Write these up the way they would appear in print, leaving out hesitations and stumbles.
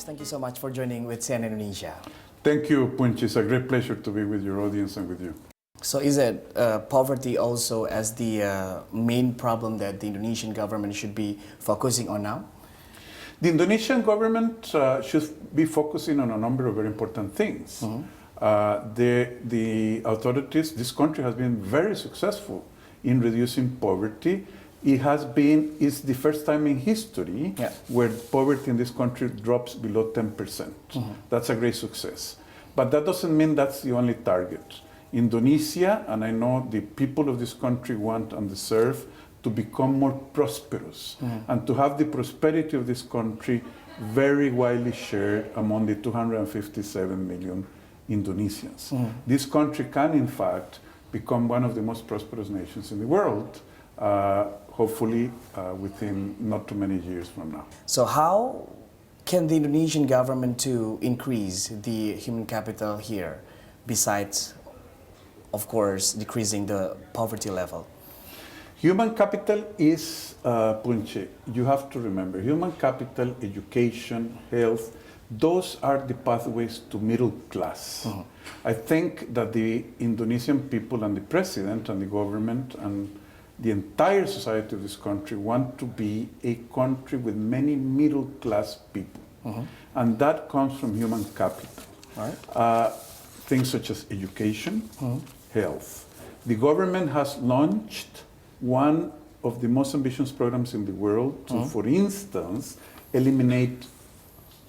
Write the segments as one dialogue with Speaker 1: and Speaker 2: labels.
Speaker 1: Thank you so much for joining with CNN Indonesia.
Speaker 2: Thank you, Punch. It's a great pleasure to be with your audience and with you.
Speaker 1: So is it poverty also as the main problem that the Indonesian government should be focusing on now?
Speaker 2: The Indonesian government should be focusing on a number of very important things. The authorities, this country has been very successful in reducing poverty. It's the first time in history where poverty in this country drops below 10%. That's a great success. But that doesn't mean that's the only target. Indonesia, and I know the people of this country want and deserve to become more prosperous and to have the prosperity of this country very widely shared among the 257 million Indonesians. This country can, in fact, become one of the most prosperous nations in the world. Hopefully within not too many years from now.
Speaker 1: So how can the Indonesian government to increase the human capital here, besides, of course, decreasing the poverty level?
Speaker 2: Human capital is, Punche, you have to remember, human capital, education, health, those are the pathways to middle class. I think that the Indonesian people and the president and the government and the entire society of this country want to be a country with many middle-class people. And that comes from human capital. Things such as education, health. The government has launched one of the most ambitious programs in the world to, for instance, eliminate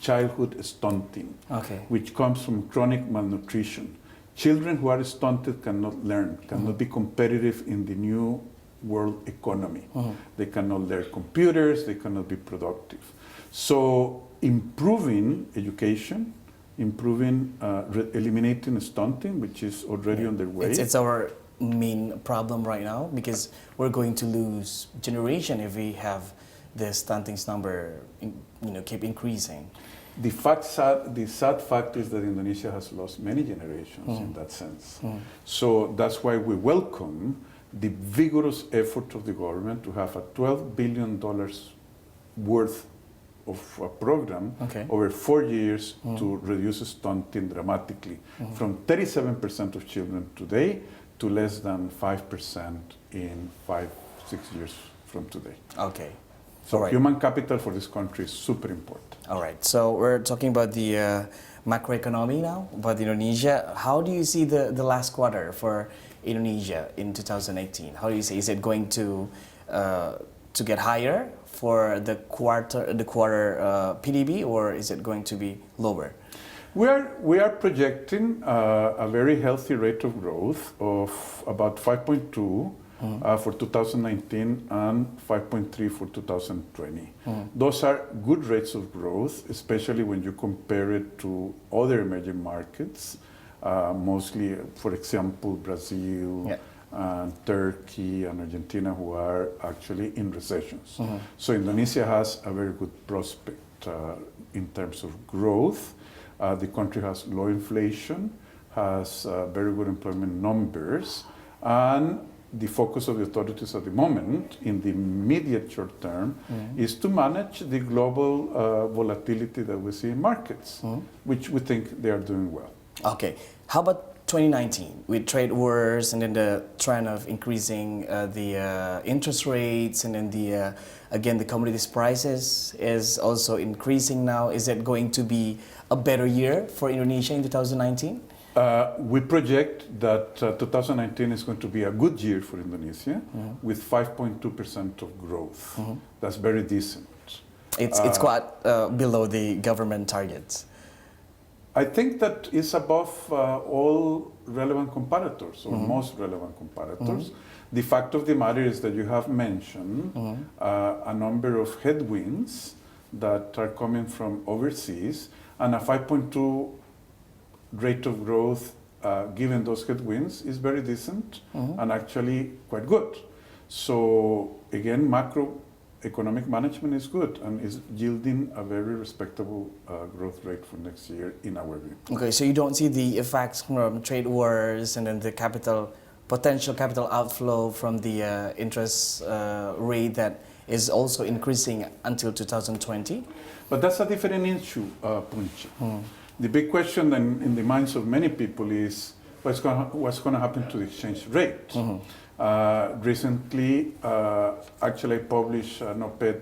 Speaker 2: childhood stunting, which comes from chronic malnutrition. Children who are stunted cannot learn, cannot be competitive in the new world economy. They cannot learn computers, they cannot be productive. So improving education, eliminating stunting, which is already underway.
Speaker 1: It's our main problem right now, because we're going to lose generation if we have the stunting number keep increasing.
Speaker 2: The sad fact is that Indonesia has lost many generations in that sense. So that's why we welcome the vigorous effort of the government to have a $12 billion worth of a program over 4 years to reduce stunting dramatically, from 37% of children today to less than 5% in 5-6 years from today. So human capital for this country is super important.
Speaker 1: All right, so we're talking about the macroeconomy now, about Indonesia. How do you see the last quarter for Indonesia in 2018? How do you see? Is it going to get higher for the quarter PDB, or is it going to be lower?
Speaker 2: We are projecting a very healthy rate of growth of about 5.2 for 2019 and 5.3 for 2020. Those are good rates of growth, especially when you compare it to other emerging markets. Mostly, for example, Brazil, and Turkey and Argentina, who are actually in recessions. So Indonesia has a very good prospect in terms of growth. The country has low inflation, has very good employment numbers, and the focus of the authorities at the moment, in the immediate short term, is to manage the global volatility that we see in markets, which we think they are doing well.
Speaker 1: Okay, how about 2019 with trade wars and then the trend of increasing the interest rates, and then the commodities prices is also increasing now? Is it going to be a better year for Indonesia in 2019?
Speaker 2: We project that 2019 is going to be a good year for Indonesia with 5.2% of growth. That's very decent.
Speaker 1: It's quite below the government targets.
Speaker 2: I think that is above all relevant comparators, or most relevant comparators. The fact of the matter is that you have mentioned a number of headwinds that are coming from overseas, and a 5.2 rate of growth, given those headwinds, is very decent and actually quite good. So again, macroeconomic management is good and is yielding a very respectable growth rate for next year in our view.
Speaker 1: Okay, so you don't see the effects from trade wars and then the potential capital outflow from the interest rate that is also increasing until 2020.
Speaker 2: But that's a different issue, Punche. The big question in the minds of many people is what's going to happen to the exchange rate. Recently, actually, I published an op-ed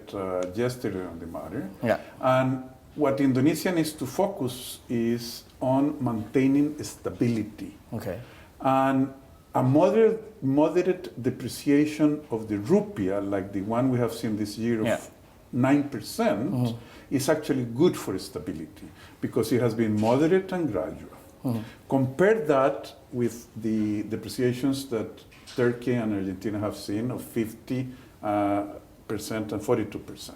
Speaker 2: yesterday on the matter.
Speaker 1: Yeah.
Speaker 2: And what Indonesia needs to focus is on maintaining stability.
Speaker 1: Okay.
Speaker 2: And a moderate depreciation of the rupiah, like the one we have seen this year of 9%, is actually good for stability because it has been moderate and gradual. Compare that with the depreciations that Turkey and Argentina have seen of 50% and 42%.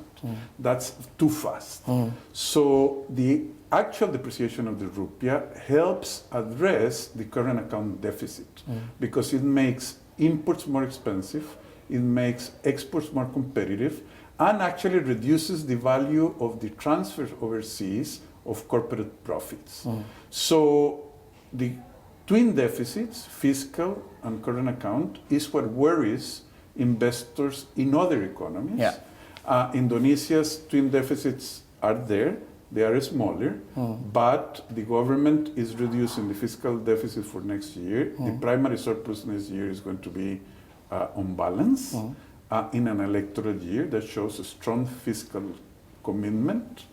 Speaker 2: That's too fast. So the actual depreciation of the rupiah helps address the current account deficit because it makes imports more expensive, it makes exports more competitive, and actually reduces the value of the transfers overseas of corporate profits. So the twin deficits, fiscal and current account, is what worries investors in other economies. Indonesia's twin deficits are there, they are smaller, but the government is reducing the fiscal deficit for next year. The primary surplus next year is going to be on balance in an electoral year that shows a strong fiscal commitment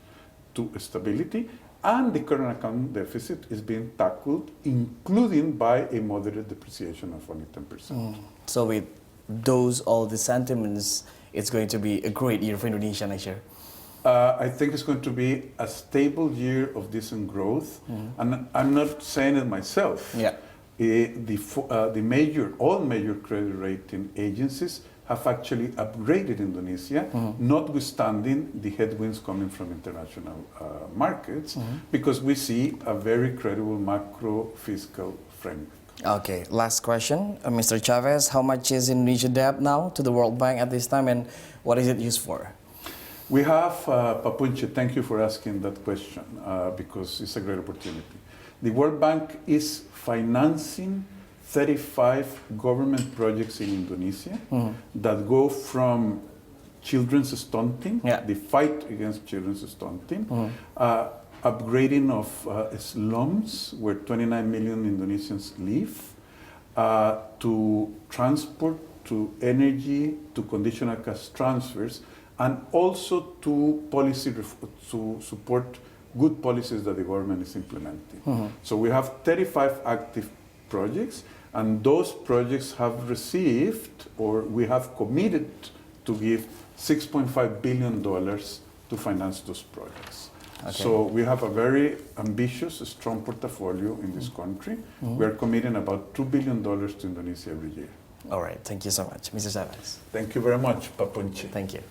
Speaker 2: to stability. And the current account deficit is being tackled, including by a moderate depreciation of only 10%.
Speaker 1: So with all the sentiments, it's going to be a great year for Indonesia next year.
Speaker 2: I think it's going to be a stable year of decent growth, and I'm not saying it myself. All major credit rating agencies have actually upgraded Indonesia, notwithstanding the headwinds coming from international markets, because we see a very credible macro fiscal framework.
Speaker 1: Okay, last question, Mr. Chaves, how much is Indonesia debt now to the World Bank at this time, and what is it used for?
Speaker 2: We have, Papunche, thank you for asking that question, because it's a great opportunity. The World Bank is financing 35 government projects in Indonesia that go from children's stunting, the fight against children's stunting, upgrading of slums where 29 million Indonesians live, to transport, to energy, to conditional cash transfers, and also to to support good policies that the government is implementing. So we have 35 active projects, and those projects have received, or we have committed to give $6.5 billion to finance those projects. Okay. So we have a very ambitious, strong portfolio in this country. We are committing about $2 billion to Indonesia every year.
Speaker 1: All right, thank you so much, Mr. Chaves.
Speaker 2: Thank you very much, Papunche.
Speaker 1: Thank you.